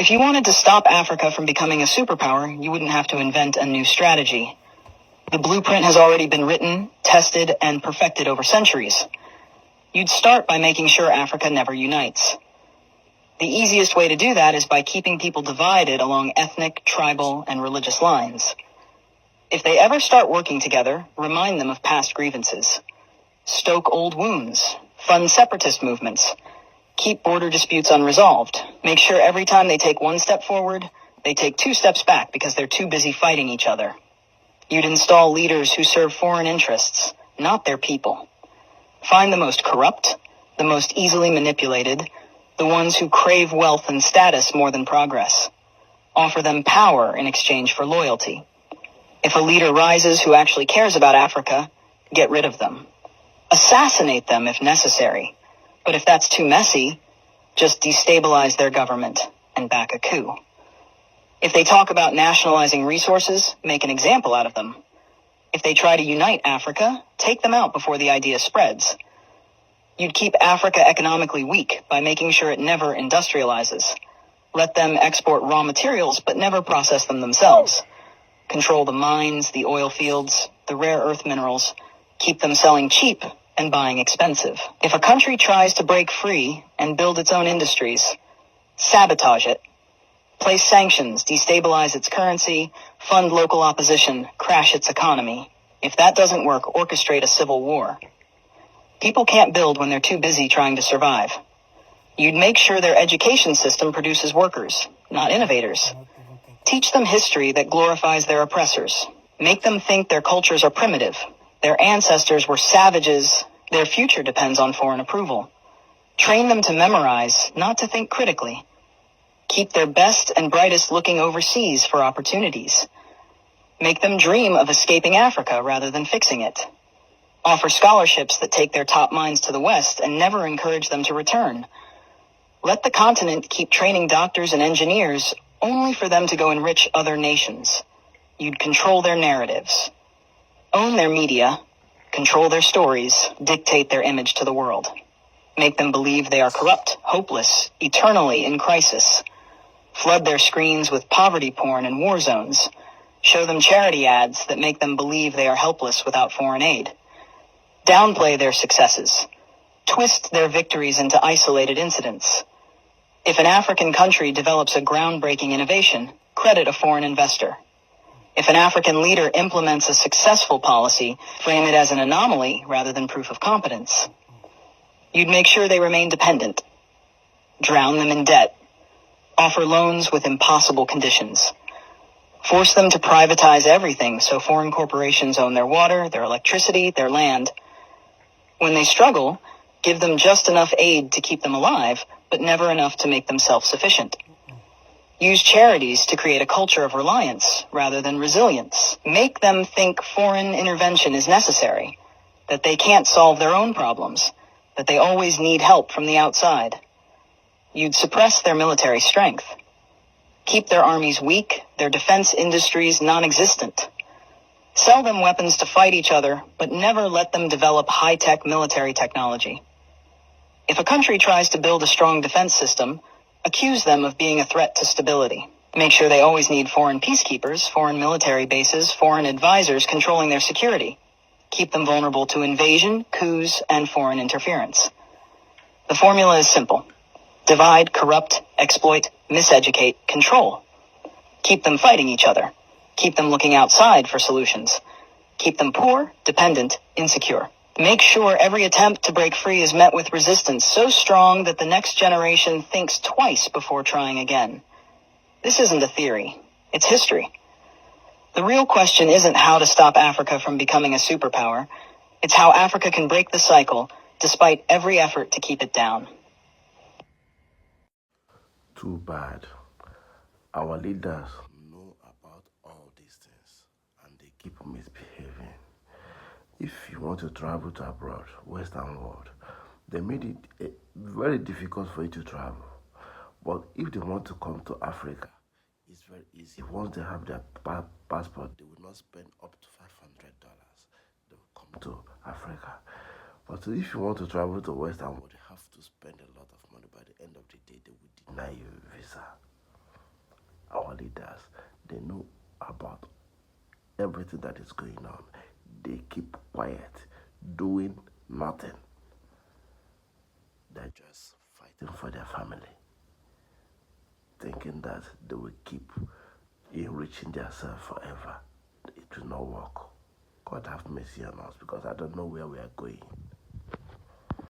If you wanted to stop Africa from becoming a superpower, you wouldn't have to invent a new strategy. The blueprint has already been written, tested, and perfected over centuries. You'd start by making sure Africa never unites. The easiest way to do that is by keeping people divided along ethnic, tribal, and religious lines. If they ever start working together, remind them of past grievances. Stoke old wounds. Fund separatist movements. Keep border disputes unresolved. Make sure every time they take one step forward, they take 2 steps back because they're too busy fighting each other. You'd install leaders who serve foreign interests, not their people. Find the most corrupt, the most easily manipulated, the ones who crave wealth and status more than progress. Offer them power in exchange for loyalty. If a leader rises who actually cares about Africa, get rid of them. Assassinate them if necessary. But if that's too messy, just destabilize their government and back a coup. If they talk about nationalizing resources, make an example out of them. If they try to unite Africa, take them out before the idea spreads. You'd keep Africa economically weak by making sure it never industrializes. Let them export raw materials, but never process them themselves. Control the mines, the oil fields, the rare earth minerals. Keep them selling cheap and buying expensive. If a country tries to break free and build its own industries, sabotage it. Place sanctions, destabilize its currency, fund local opposition, crash its economy. If that doesn't work, orchestrate a civil war. People can't build when they're too busy trying to survive. You'd make sure their education system produces workers, not innovators. Teach them history that glorifies their oppressors. Make them think their cultures are primitive. Their ancestors were savages. Their future depends on foreign approval. Train them to memorize, not to think critically. Keep their best and brightest looking overseas for opportunities. Make them dream of escaping Africa rather than fixing it. Offer scholarships that take their top minds to the West and never encourage them to return. Let the continent keep training doctors and engineers only for them to go enrich other nations. You'd control their narratives. Own their media. Control their stories. Dictate their image to the world. Make them believe they are corrupt, hopeless, eternally in crisis. Flood their screens with poverty porn and war zones. Show them charity ads that make them believe they are helpless without foreign aid. Downplay their successes. Twist their victories into isolated incidents. If an African country develops a groundbreaking innovation, credit a foreign investor. If an African leader implements a successful policy, frame it as an anomaly rather than proof of competence. You'd make sure they remain dependent. Drown them in debt. Offer loans with impossible conditions. Force them to privatize everything so foreign corporations own their water, their electricity, their land. When they struggle, give them just enough aid to keep them alive, but never enough to make them self-sufficient. Use charities to create a culture of reliance rather than resilience. Make them think foreign intervention is necessary, that they can't solve their own problems, that they always need help from the outside. You'd suppress their military strength. Keep their armies weak, their defense industries non-existent. Sell them weapons to fight each other, but never let them develop high-tech military technology. If a country tries to build a strong defense system, accuse them of being a threat to stability. Make sure they always need foreign peacekeepers, foreign military bases, foreign advisors controlling their security. Keep them vulnerable to invasion, coups, and foreign interference. The formula is simple. Divide, corrupt, exploit, miseducate, control. Keep them fighting each other. Keep them looking outside for solutions. Keep them poor, dependent, insecure. Make sure every attempt to break free is met with resistance so strong that the next generation thinks twice before trying again. This isn't a theory. It's history. The real question isn't how to stop Africa from becoming a superpower. It's how Africa can break the cycle despite every effort to keep it down. Too bad. Our leaders know about all these things and they keep on misbehaving. If you want to travel to abroad, Western world, they made it very difficult for you to travel. But if they want to come to Africa, it's very easy. Once they have their passport, they will not spend up to $500. They will come to Africa. But if you want to travel to Western world, you have to spend a lot of money. By the end of the day, they will deny you a visa. They know about everything that is going on. They keep quiet, doing nothing. They're just fighting for their family, thinking that they will keep enriching themselves forever. It will not work. God have mercy on us because I don't know where we are going.